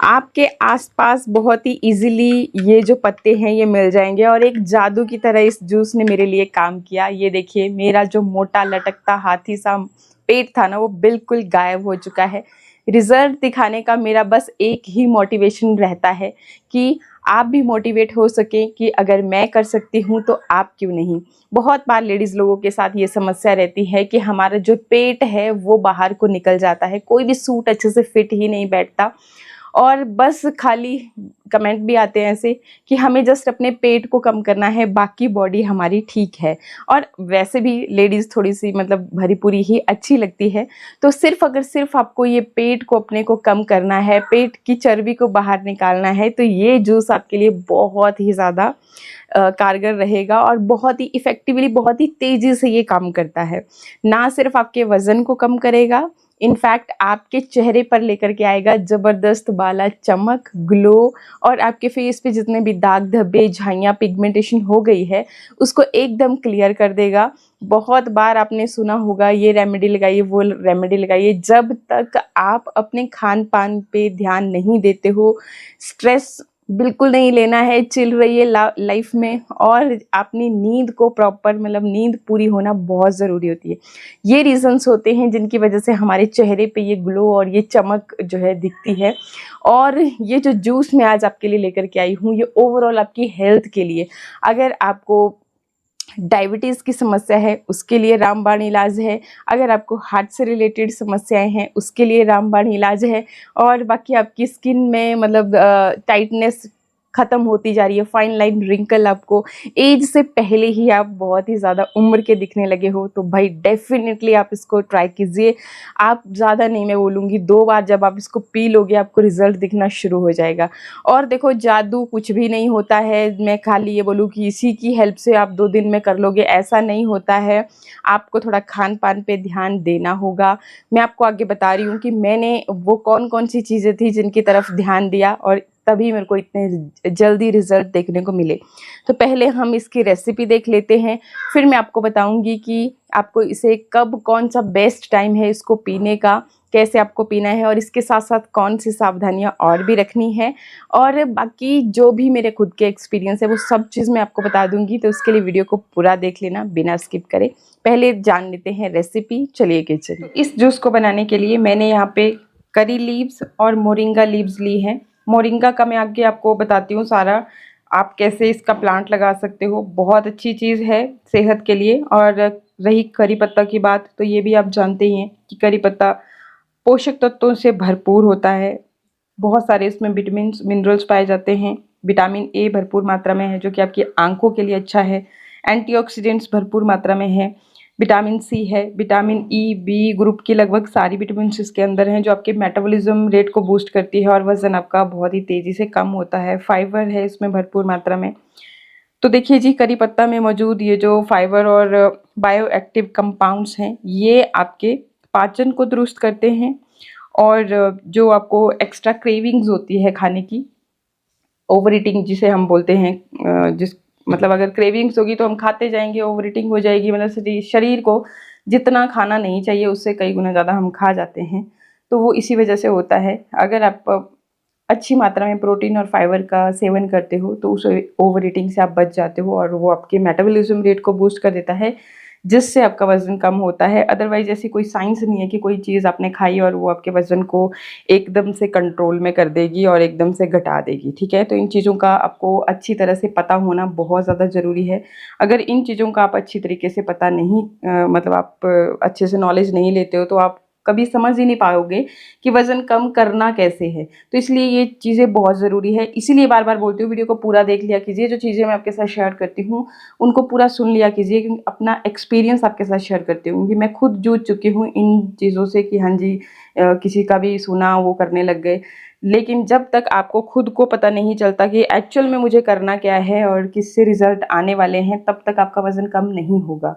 आपके आसपास बहुत ही इजीली ये जो पत्ते हैं ये मिल जाएंगे और एक जादू की तरह इस जूस ने मेरे लिए काम किया। ये देखिए, मेरा जो मोटा लटकता हाथी सा पेट था ना, वो बिल्कुल गायब हो चुका है। रिजल्ट दिखाने का मेरा बस एक ही मोटिवेशन रहता है कि आप भी मोटिवेट हो सकें कि अगर मैं कर सकती हूँ तो आप क्यों नहीं। बहुत बार लेडीज़ लोगों के साथ ये समस्या रहती है कि हमारा जो पेट है वो बाहर को निकल जाता है, कोई भी सूट अच्छे से फिट ही नहीं बैठता और बस खाली कमेंट भी आते हैं ऐसे कि हमें जस्ट अपने पेट को कम करना है, बाकी बॉडी हमारी ठीक है। और वैसे भी लेडीज़ थोड़ी सी मतलब भरी पूरी ही अच्छी लगती है। तो अगर सिर्फ आपको ये पेट को अपने को कम करना है, पेट की चर्बी को बाहर निकालना है, तो ये जूस आपके लिए बहुत ही ज़्यादा कारगर रहेगा और बहुत ही इफ़ेक्टिवली, बहुत ही तेज़ी से ये काम करता है। ना सिर्फ आपके वज़न को कम करेगा, इनफैक्ट आपके चेहरे पर लेकर के आएगा ज़बरदस्त बाला चमक, ग्लो, और आपके फेस पे जितने भी दाग धब्बे, झाइयाँ, पिगमेंटेशन हो गई है, उसको एकदम क्लियर कर देगा। बहुत बार आपने सुना होगा ये रेमेडी लगाइए, वो रेमेडी लगाइए। जब तक आप अपने खान पान पे ध्यान नहीं देते हो, स्ट्रेस बिल्कुल नहीं लेना है, चिल रहिए लाइफ में, और अपनी नींद को प्रॉपर, मतलब नींद पूरी होना बहुत ज़रूरी होती है। ये रीजंस होते हैं जिनकी वजह से हमारे चेहरे पे ये ग्लो और ये चमक जो है दिखती है। और ये जो जूस मैं आज आपके लिए लेकर के आई हूँ, ये ओवरऑल आपकी हेल्थ के लिए, अगर आपको डायबिटीज़ की समस्या है उसके लिए रामबाण इलाज है, अगर आपको हार्ट से रिलेटेड समस्याएं हैं उसके लिए रामबाण इलाज है, और बाकी आपकी स्किन में मतलब टाइटनेस ख़त्म होती जा रही है, फाइन लाइन रिंकल, आपको एज से पहले ही आप बहुत ही ज़्यादा उम्र के दिखने लगे हो, तो भाई डेफिनेटली आप इसको ट्राई कीजिए। आप ज़्यादा नहीं, मैं बोलूँगी 2 बार जब आप इसको पी लोगे आपको रिज़ल्ट दिखना शुरू हो जाएगा। और देखो, जादू कुछ भी नहीं होता है, मैं खाली ये बोलूँ कि इसी की हेल्प से आप 2 दिन में कर लोगे, ऐसा नहीं होता है। आपको थोड़ा खान पान पे ध्यान देना होगा। मैं आपको आगे बता रही हूँ कि मैंने वो कौन कौन सी चीज़ें थी जिनकी तरफ ध्यान दिया और तभी मेरे को इतने जल्दी रिजल्ट देखने को मिले। तो पहले हम इसकी रेसिपी देख लेते हैं, फिर मैं आपको बताऊंगी कि आपको इसे कब, कौन सा बेस्ट टाइम है इसको पीने का, कैसे आपको पीना है, और इसके साथ साथ कौन सी सावधानियां और भी रखनी है, और बाकी जो भी मेरे खुद के एक्सपीरियंस है वो सब चीज़ मैं आपको बता दूंगी। तो उसके लिए वीडियो को पूरा देख लेना बिना स्किप करे। पहले जान लेते हैं रेसिपी, चलिए किचन। तो इस जूस को बनाने के लिए मैंने यहाँ पे करी लीव्स और मोरिंगा लीव्स ली हैं। मोरिंगा का मैं आगे आपको बताती हूँ सारा, आप कैसे इसका प्लांट लगा सकते हो, बहुत अच्छी चीज़ है सेहत के लिए। और रही करी पत्ता की बात, तो ये भी आप जानते ही हैं कि करी पत्ता पोषक तत्वों से भरपूर होता है। बहुत सारे इसमें विटामिन मिनरल्स पाए जाते हैं। विटामिन ए भरपूर मात्रा में है जो कि आपकी आंखों के लिए अच्छा है। एंटीऑक्सीडेंट्स भरपूर मात्रा में है। विटामिन सी है, विटामिन ई, बी ग्रुप की लगभग सारी विटामिन इसके अंदर हैं जो आपके मेटाबॉलिज्म रेट को बूस्ट करती है और वजन आपका बहुत ही तेज़ी से कम होता है। फाइबर है इसमें भरपूर मात्रा में। तो देखिए जी, करी पत्ता में मौजूद ये जो फाइबर और बायो एक्टिव कंपाउंड्स हैं, ये आपके पाचन को दुरुस्त करते हैं, और जो आपको एक्स्ट्रा क्रेविंग्स होती है खाने की, ओवर ईटिंग जिसे हम बोलते हैं, जिस मतलब अगर क्रेविंग्स होगी तो हम खाते जाएंगे, ओवर ईटिंग हो जाएगी, मतलब शरीर को जितना खाना नहीं चाहिए उससे कई गुना ज़्यादा हम खा जाते हैं, तो वो इसी वजह से होता है। अगर आप अच्छी मात्रा में प्रोटीन और फाइबर का सेवन करते हो तो उस ओवर ईटिंग से आप बच जाते हो, और वो आपके मेटाबॉलिज्म रेट को बूस्ट कर देता है, जिससे आपका वज़न कम होता है। अदरवाइज़ ऐसी कोई साइंस नहीं है कि कोई चीज़ आपने खाई और वो आपके वज़न को एकदम से कंट्रोल में कर देगी और एकदम से घटा देगी, ठीक है? तो इन चीज़ों का आपको अच्छी तरह से पता होना बहुत ज़्यादा ज़रूरी है। अगर इन चीज़ों का आप अच्छी तरीके से पता नहीं, मतलब आप अच्छे से नॉलेज नहीं लेते हो, तो आप कभी समझ ही नहीं पाओगे कि वज़न कम करना कैसे है। तो इसलिए ये चीज़ें बहुत ज़रूरी है। इसीलिए बार-बार बोलती हूँ, वीडियो को पूरा देख लिया कीजिए। जो चीज़ें मैं आपके साथ शेयर करती हूँ उनको पूरा सुन लिया कीजिए, क्योंकि अपना एक्सपीरियंस आपके साथ शेयर करती हूँ कि मैं खुद जूझ चुकी हूँ इन चीज़ों से कि हाँ जी, किसी का भी सुना वो करने लग गए। लेकिन जब तक आपको खुद को पता नहीं चलता कि एक्चुअल में मुझे करना क्या है और किससे रिज़ल्ट आने वाले हैं, तब तक आपका वज़न कम नहीं होगा,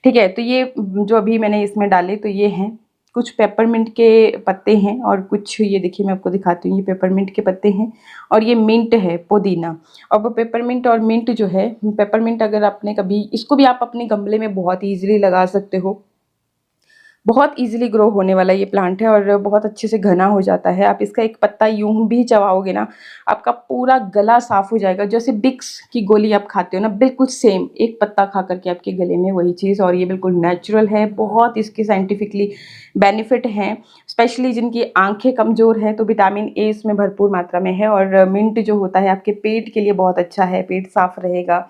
ठीक है? तो ये जो अभी मैंने इसमें डाले, तो ये हैं कुछ पेपरमिंट के पत्ते हैं, और कुछ ये देखिए मैं आपको दिखाती हूँ, ये पेपरमिंट के पत्ते हैं, और ये मिंट है, पुदीना। और वो पेपरमिंट और मिंट जो है, पेपरमिंट अगर आपने कभी, इसको भी आप अपने गमले में बहुत ईजिली लगा सकते हो। बहुत इजीली ग्रो होने वाला ये प्लांट है और बहुत अच्छे से घना हो जाता है। आप इसका एक पत्ता यूं भी चबाओगे ना, आपका पूरा गला साफ हो जाएगा। जैसे बिक्स की गोली आप खाते हो ना, बिल्कुल सेम एक पत्ता खा करके आपके गले में वही चीज़। और ये बिल्कुल नेचुरल है, बहुत इसके साइंटिफिकली बेनिफिट हैं। स्पेशली जिनकी आंखें कमज़ोर हैं तो विटामिन ए इसमें भरपूर मात्रा में है। और मिंट जो होता है आपके पेट के लिए बहुत अच्छा है, पेट साफ रहेगा।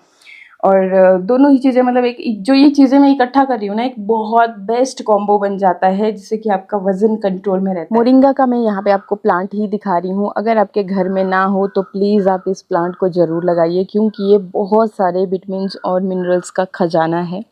और दोनों ही चीज़ें मतलब एक जो ये चीज़ें मैं इकट्ठा कर रही हूँ ना, एक बहुत बेस्ट कॉम्बो बन जाता है जिससे कि आपका वज़न कंट्रोल में रहता है। मोरिंगा का मैं यहाँ पे आपको प्लांट ही दिखा रही हूँ। अगर आपके घर में ना हो तो प्लीज़ आप इस प्लांट को ज़रूर लगाइए, क्योंकि ये बहुत सारे विटामिन्स और मिनरल्स का खजाना है।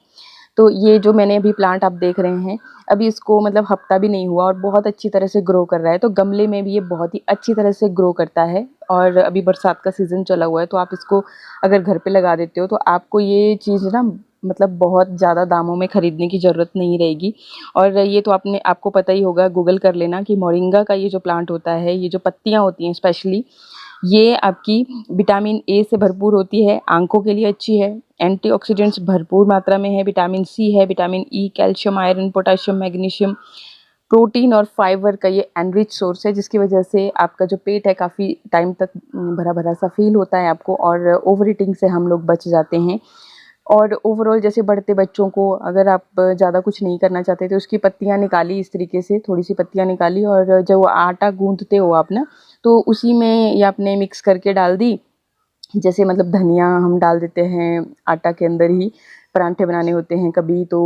तो ये जो मैंने अभी प्लांट आप देख रहे हैं, अभी इसको मतलब हफ्ता भी नहीं हुआ और बहुत अच्छी तरह से ग्रो कर रहा है। तो गमले में भी ये बहुत ही अच्छी तरह से ग्रो करता है। और अभी बरसात का सीज़न चला हुआ है, तो आप इसको अगर घर पे लगा देते हो तो आपको ये चीज़ ना मतलब बहुत ज़्यादा दामों में ख़रीदने की ज़रूरत नहीं रहेगी। और ये तो आपको पता ही होगा, गूगल कर लेना कि मोरिंगा का ये जो प्लांट होता है, ये जो पत्तियाँ होती हैं स्पेशली, ये आपकी विटामिन ए से भरपूर होती है, आंखों के लिए अच्छी है, एंटीऑक्सीडेंट्स भरपूर मात्रा में है, विटामिन सी है, vitamin E, calcium, iron, potassium, magnesium, protein और फाइबर का ये एनरिच सोर्स है, जिसकी वजह से आपका जो पेट है काफ़ी टाइम तक भरा भरा सा फील होता है आपको, और ओवर ईटिंग से हम लोग बच जाते हैं। और ओवरऑल जैसे बढ़ते बच्चों को अगर आप ज़्यादा कुछ नहीं करना चाहते तो उसकी पत्तियाँ निकाली, इस तरीके से थोड़ी सी पत्तियाँ निकाली, और जब वो आटा गूंथते हो आप ना, तो उसी में ये आपने मिक्स करके डाल दी। जैसे मतलब धनिया हम डाल देते हैं आटा के अंदर ही, परांठे बनाने होते हैं कभी तो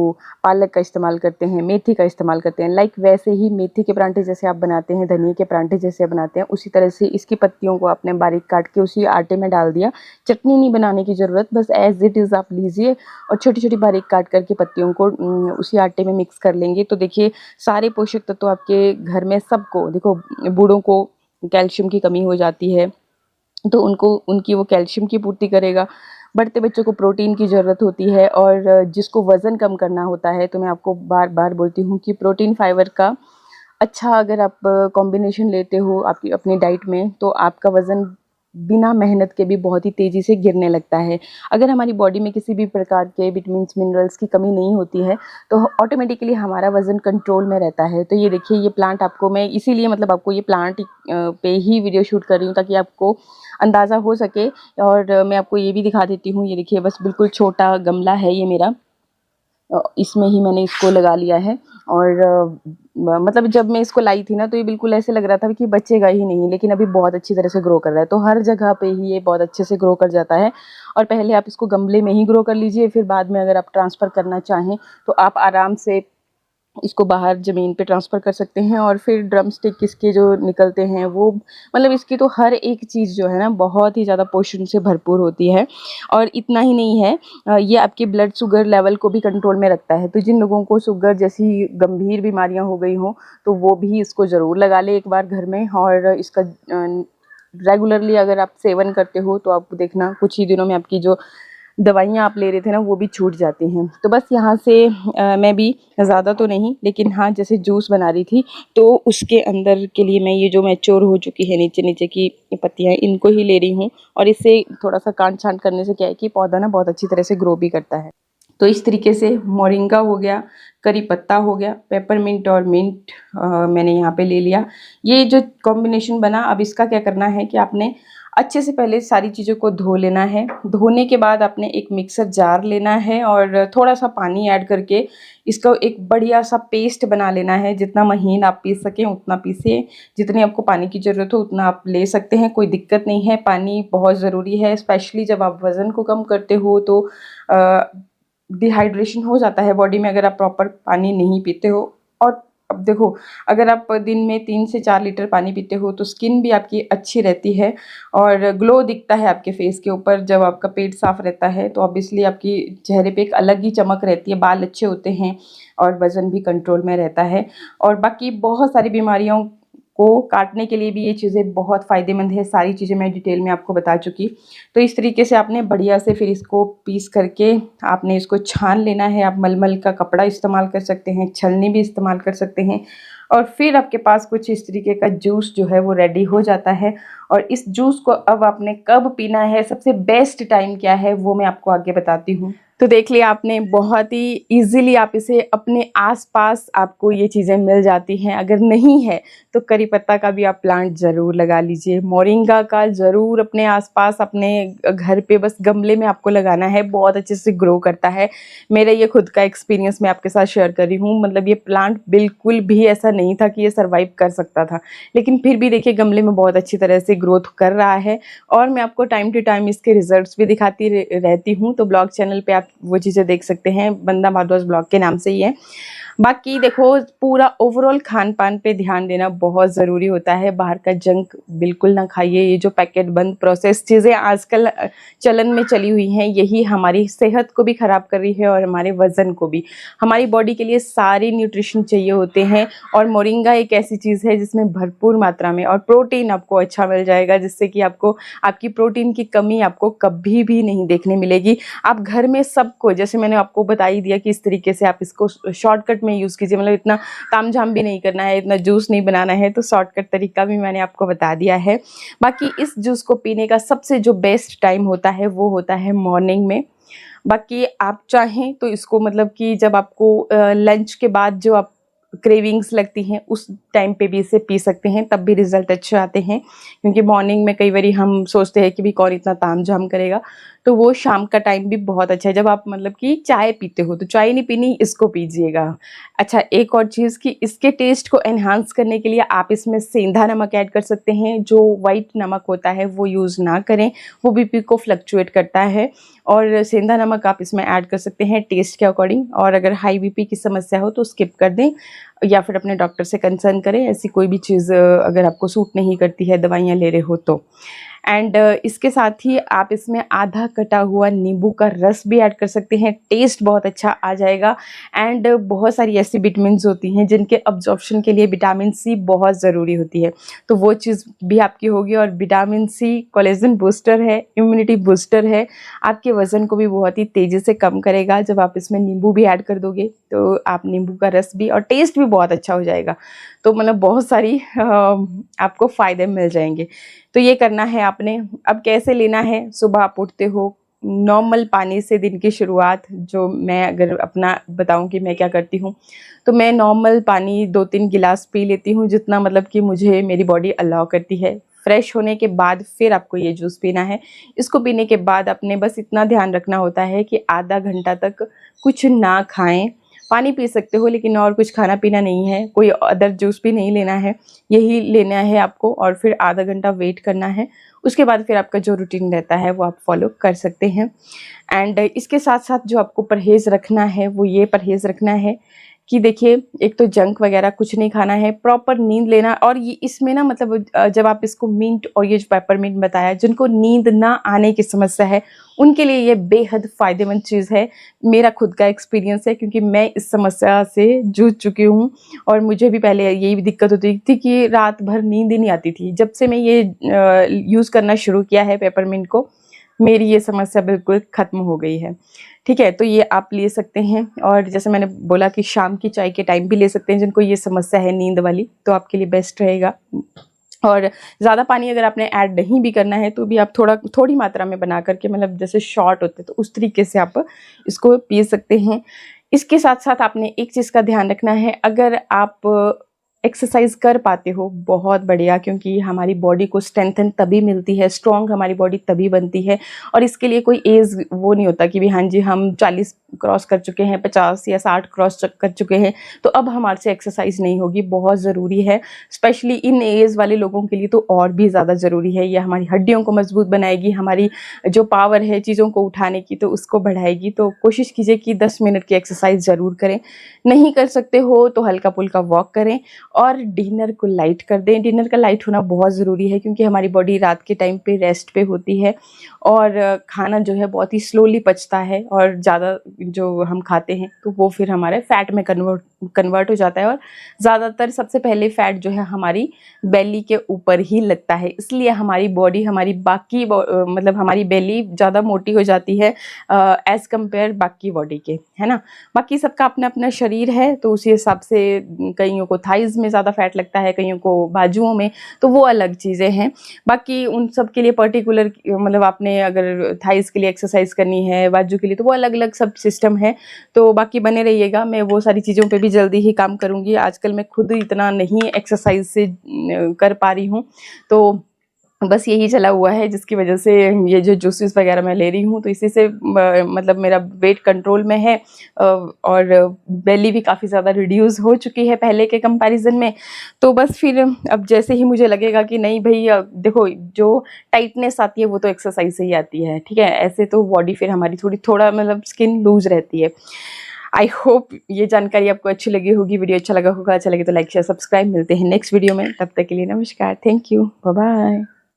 पालक का इस्तेमाल करते हैं, मेथी का इस्तेमाल करते हैं। लाइक वैसे ही मेथी के परांठे जैसे आप बनाते हैं, धनिया के परांठे जैसे बनाते हैं, उसी तरह से इसकी पत्तियों को आपने बारीक काट के उसी आटे में डाल दिया। चटनी नहीं बनाने की ज़रूरत, बस एज इट इज़ आप लीजिए और छोटी छोटी बारीक काट करके पत्तियों को उसी आटे में मिक्स कर लेंगे। तो देखिए सारे पोषक तत्व तो आपके घर में सबको, देखो बूढ़ों को कैल्शियम की कमी हो जाती है तो उनकी वो कैल्शियम की पूर्ति करेगा। बढ़ते बच्चों को प्रोटीन की ज़रूरत होती है, और जिसको वज़न कम करना होता है, तो मैं आपको बार बार बोलती हूँ कि प्रोटीन फाइबर का अच्छा अगर आप कॉम्बिनेशन लेते हो आपकी अपनी डाइट में, तो आपका वज़न बिना मेहनत के भी बहुत ही तेज़ी से गिरने लगता है। अगर हमारी बॉडी में किसी भी प्रकार के विटामिन्स, मिनरल्स की कमी नहीं होती है, तो ऑटोमेटिकली हमारा वज़न कंट्रोल में रहता है। तो ये देखिए, ये प्लांट आपको मैं इसीलिए मतलब आपको ये प्लांट पे ही वीडियो शूट कर रही हूँ, ताकि आपको अंदाज़ा हो सके। और मैं आपको ये भी दिखा देती हूँ, ये देखिए बस बिल्कुल छोटा गमला है ये मेरा, इसमें ही मैंने इसको लगा लिया है। और मतलब जब मैं इसको लाई थी ना, तो ये बिल्कुल ऐसे लग रहा था कि बचेगा ही नहीं, लेकिन अभी बहुत अच्छी तरह से ग्रो कर रहा है। तो हर जगह पे ही ये बहुत अच्छे से ग्रो कर जाता है। और पहले आप इसको गमले में ही ग्रो कर लीजिए, फिर बाद में अगर आप ट्रांसफ़र करना चाहें तो आप आराम से इसको बाहर ज़मीन पे ट्रांसफ़र कर सकते हैं। और फिर ड्रम स्टिक इसके जो निकलते हैं वो मतलब इसकी तो हर एक चीज़ जो है ना बहुत ही ज़्यादा पोषण से भरपूर होती है। और इतना ही नहीं है, ये आपके ब्लड शुगर लेवल को भी कंट्रोल में रखता है। तो जिन लोगों को शुगर जैसी गंभीर बीमारियां हो गई हों, तो वो भी इसको ज़रूर लगा लें एक बार घर में। और इसका रेगुलरली अगर आप सेवन करते हो तो आप देखना कुछ ही दिनों में आपकी जो दवाइयाँ आप ले रहे थे ना वो भी छूट जाती हैं। तो बस यहाँ से मैं भी ज़्यादा तो नहीं, लेकिन हाँ जैसे जूस बना रही थी तो उसके अंदर के लिए मैं ये जो मैच्योर हो चुकी है नीचे नीचे की पत्तियाँ, इनको ही ले रही हूँ। और इससे थोड़ा सा काट छांट करने से क्या है कि पौधा ना बहुत अच्छी तरह से ग्रो भी करता है। तो इस तरीके से मोरिंगा हो गया, करी पत्ता हो गया, पेपरमिंट और मिंट मैंने यहाँ पे ले लिया। ये जो कॉम्बिनेशन बना, अब इसका क्या करना है कि आपने अच्छे से पहले सारी चीज़ों को धो लेना है। धोने के बाद आपने एक मिक्सर जार लेना है और थोड़ा सा पानी ऐड करके इसका एक बढ़िया सा पेस्ट बना लेना है। जितना महीन आप पीस सकें उतना पीसिए, जितनी आपको पानी की ज़रूरत हो उतना आप ले सकते हैं, कोई दिक्कत नहीं है। पानी बहुत ज़रूरी है, स्पेशली जब आप वज़न को कम करते हो तो डिहाइड्रेशन हो जाता है बॉडी में अगर आप प्रॉपर पानी नहीं पीते हो। और अब देखो, अगर आप दिन में 3 से 4 लीटर पानी पीते हो तो स्किन भी आपकी अच्छी रहती है और ग्लो दिखता है आपके फेस के ऊपर। जब आपका पेट साफ रहता है तो ऑब्वियसली आपकी चेहरे पे एक अलग ही चमक रहती है, बाल अच्छे होते हैं और वज़न भी कंट्रोल में रहता है। और बाकी बहुत सारी बीमारियों को काटने के लिए भी ये चीज़ें बहुत फ़ायदेमंद है। सारी चीज़ें मैं डिटेल में आपको बता चुकी। तो इस तरीके से आपने बढ़िया से फिर इसको पीस करके आपने इसको छान लेना है। आप मलमल का कपड़ा इस्तेमाल कर सकते हैं, छलनी भी इस्तेमाल कर सकते हैं। और फिर आपके पास कुछ इस तरीके का जूस जो है वो रेडी हो जाता है। और इस जूस को अब आपने कब पीना है, सबसे बेस्ट टाइम क्या है, वो मैं आपको आगे बताती हूँ। तो देख लिया आपने, बहुत ही इजीली आप इसे अपने आसपास आपको ये चीज़ें मिल जाती हैं। अगर नहीं है तो करी पत्ता का भी आप प्लांट ज़रूर लगा लीजिए, मोरिंगा का ज़रूर अपने आसपास अपने घर पे बस गमले में आपको लगाना है, बहुत अच्छे से ग्रो करता है। मेरा ये खुद का एक्सपीरियंस मैं आपके साथ शेयर कर रही हूँ। मतलब ये प्लांट बिल्कुल भी ऐसा नहीं था कि ये सर्वाइव कर सकता था, लेकिन फिर भी देखिए गमले में बहुत अच्छी तरह से ग्रोथ कर रहा है। और मैं आपको टाइम टू टाइम इसके रिजल्ट्स भी दिखाती रहती हूँ। तो ब्लॉग चैनल पे आप वो चीज़ें देख सकते हैं, वंदना भारद्वाज ब्लॉग के नाम से ही है। बाकी देखो, पूरा ओवरऑल खान पान पे ध्यान देना बहुत ज़रूरी होता है। बाहर का जंक बिल्कुल ना खाइए। ये जो पैकेट बंद प्रोसेस चीज़ें आजकल चलन में चली हुई हैं, यही हमारी सेहत को भी ख़राब कर रही है और हमारे वज़न को भी। हमारी बॉडी के लिए सारे न्यूट्रिशन चाहिए होते हैं, और मोरिंगा एक ऐसी चीज़ है जिसमें भरपूर मात्रा में और प्रोटीन आपको अच्छा मिल जाएगा, जिससे कि आपको आपकी प्रोटीन की कमी आपको कभी भी नहीं देखने मिलेगी। आप घर में सबको, जैसे मैंने आपको बता ही दिया कि इस तरीके से आप इसको शॉर्टकट में यूज़ कीजिए। मतलब इतना तामझाम भी नहीं करना है, इतना जूस नहीं बनाना है, तो शॉर्टकट तरीका भी मैंने आपको बता दिया है। बाकी इस जूस को पीने का सबसे जो बेस्ट टाइम होता है वो होता है मॉर्निंग में। बाकी आप चाहें तो इसको, मतलब कि जब आपको लंच के बाद जो आप क्रेविंग्स लगती हैं उस टाइम पे भी इसे पी सकते हैं, तब भी रिजल्ट अच्छे आते हैं। क्योंकि मॉर्निंग में कई बारी हम सोचते हैं कि भी कौन इतना तामझाम करेगा, तो वो शाम का टाइम भी बहुत अच्छा है। जब आप मतलब कि चाय पीते हो तो चाय नहीं पीनी, इसको पीजिएगा। अच्छा, एक और चीज़ कि इसके टेस्ट को एनहांस करने के लिए आप इसमें सेंधा नमक ऐड कर सकते हैं। जो वाइट नमक होता है वो यूज़ ना करें, वो बीपी को फ्लक्चुएट करता है। और सेंधा नमक आप इसमें ऐड कर सकते हैं टेस्ट के अकॉर्डिंग। और अगर हाई बीपी की समस्या हो तो स्किप कर दें, या फिर अपने डॉक्टर से कंसर्न करें। ऐसी कोई भी चीज़ अगर आपको सूट नहीं करती है, दवाइयाँ ले रहे हो तो। एंड इसके साथ ही आप इसमें आधा कटा हुआ नींबू का रस भी ऐड कर सकते हैं, टेस्ट बहुत अच्छा आ जाएगा। एंड बहुत सारी ऐसी विटामिन्स होती हैं जिनके अब्जॉर्प्शन के लिए विटामिन सी बहुत ज़रूरी होती है, तो वो चीज़ भी आपकी होगी। और विटामिन सी कोलेजन बूस्टर है, इम्यूनिटी बूस्टर है, आपके वज़न को भी बहुत ही तेज़ी से कम करेगा। जब आप इसमें नींबू भी ऐड कर दोगे तो आप नींबू का रस भी, और टेस्ट भी बहुत अच्छा हो जाएगा। तो मतलब बहुत सारी आपको फ़ायदे मिल जाएंगे। तो ये करना है आपने। अब कैसे लेना है, सुबह आप उठते हो, नॉर्मल पानी से दिन की शुरुआत, जो मैं अगर अपना बताऊं कि मैं क्या करती हूँ, तो मैं नॉर्मल पानी 2-3 गिलास पी लेती हूँ, जितना मतलब कि मुझे मेरी बॉडी अलाउ करती है। फ्रेश होने के बाद फिर आपको ये जूस पीना है। इसको पीने के बाद अपने बस इतना ध्यान रखना होता है कि आधा घंटा तक कुछ ना खाएं। पानी पी सकते हो लेकिन और कुछ खाना पीना नहीं है, कोई अदर जूस भी नहीं लेना है, यही लेना है आपको। और फिर आधा घंटा वेट करना है, उसके बाद फिर आपका जो रूटीन रहता है वो आप फॉलो कर सकते हैं। एंड इसके साथ साथ जो आपको परहेज़ रखना है वो ये परहेज़ रखना है कि देखिए, एक तो जंक वगैरह कुछ नहीं खाना है, प्रॉपर नींद लेना। और ये इसमें ना, मतलब जब आप इसको मिंट और ये जो पेपरमिंट बताया, जिनको नींद ना आने की समस्या है उनके लिए ये बेहद फ़ायदेमंद चीज़ है। मेरा खुद का एक्सपीरियंस है, क्योंकि मैं इस समस्या से जूझ चुकी हूँ। और मुझे भी पहले यही दिक्कत होती थी कि रात भर नींद ही नहीं आती थी। जब से मैं ये यूज़ करना शुरू किया है पेपरमिंट को, मेरी ये समस्या बिल्कुल ख़त्म हो गई है। ठीक है, तो ये आप ले सकते हैं। और जैसे मैंने बोला कि शाम की चाय के टाइम भी ले सकते हैं, जिनको ये समस्या है नींद वाली, तो आपके लिए बेस्ट रहेगा। और ज़्यादा पानी अगर आपने ऐड नहीं भी करना है तो भी आप थोड़ी मात्रा में बना करके, मतलब जैसे शॉर्ट होते तो उस तरीके से आप इसको पी सकते हैं। इसके साथ साथ आपने एक चीज़ का ध्यान रखना है, अगर आप एक्सरसाइज कर पाते हो बहुत बढ़िया, क्योंकि हमारी बॉडी को स्ट्रेंथन तभी मिलती है, स्ट्रॉन्ग हमारी बॉडी तभी बनती है। और इसके लिए कोई एज वो नहीं होता कि भी हाँ जी हम 40 क्रॉस कर चुके हैं, 50 या 60 क्रॉस कर चुके हैं तो अब हमारे से एक्सरसाइज नहीं होगी। बहुत ज़रूरी है, स्पेशली इन एज वाले लोगों के लिए तो और भी ज़्यादा ज़रूरी है। ये हमारी हड्डियों को मजबूत बनाएगी, हमारी जो पावर है चीज़ों को उठाने की तो उसको बढ़ाएगी। तो कोशिश कीजिए कि 10 मिनट की एक्सरसाइज ज़रूर करें। नहीं कर सकते हो तो हल्का फुल्का वॉक करें, और डिनर को लाइट कर दें। डिनर का लाइट होना बहुत ज़रूरी है, क्योंकि हमारी बॉडी रात के टाइम पे रेस्ट पे होती है, और खाना जो है बहुत ही स्लोली पचता है, और ज़्यादा जो हम खाते हैं तो वो फिर हमारे फैट में कन्वर्ट हो जाता है। और ज़्यादातर सबसे पहले फैट जो है हमारी बेली के ऊपर ही लगता है, इसलिए हमारी बॉडी, मतलब हमारी बेली ज़्यादा मोटी हो जाती है एज़ कम्पेयर बाकी बॉडी के, है ना। बाकी सबका अपना अपना शरीर है, तो उसी हिसाब से कईयों को थाइज़ में ज़्यादा फैट लगता है, कईयों को बाजुओं में, तो वो अलग चीज़ें हैं। बाकी उन सब के लिए पर्टिकुलर मतलब आपने अगर थाइज़ के लिए एक्सरसाइज करनी है, बाजू के लिए, तो वो अलग-अलग सब सिस्टम है। तो बाकी बने रहिएगा, मैं वो सारी चीज़ों पे भी जल्दी ही काम करूँगी। आजकल मैं खुद इतना नहीं एक्सरसाइज से कर पा रही हूँ, तो बस यही चला हुआ है जिसकी वजह से ये जो जूसेस वगैरह मैं ले रही हूँ, तो इसी से मतलब मेरा वेट कंट्रोल में है और बेली भी काफ़ी ज़्यादा रिड्यूस हो चुकी है पहले के कंपैरिजन में। तो बस फिर अब जैसे ही मुझे लगेगा कि नहीं भई देखो जो टाइटनेस आती है वो तो एक्सरसाइज से ही आती है, ठीक है? ऐसे तो बॉडी फिर हमारी थोड़ा मतलब स्किन लूज़ रहती है। आई होप ये जानकारी आपको अच्छी लगी होगी, वीडियो अच्छा लगा होगा। अच्छा लगे तो लाइक शेयर सब्सक्राइब। मिलते हैं नेक्स्ट वीडियो में, तब तक के लिए नमस्कार, थैंक यू, बाय बाय।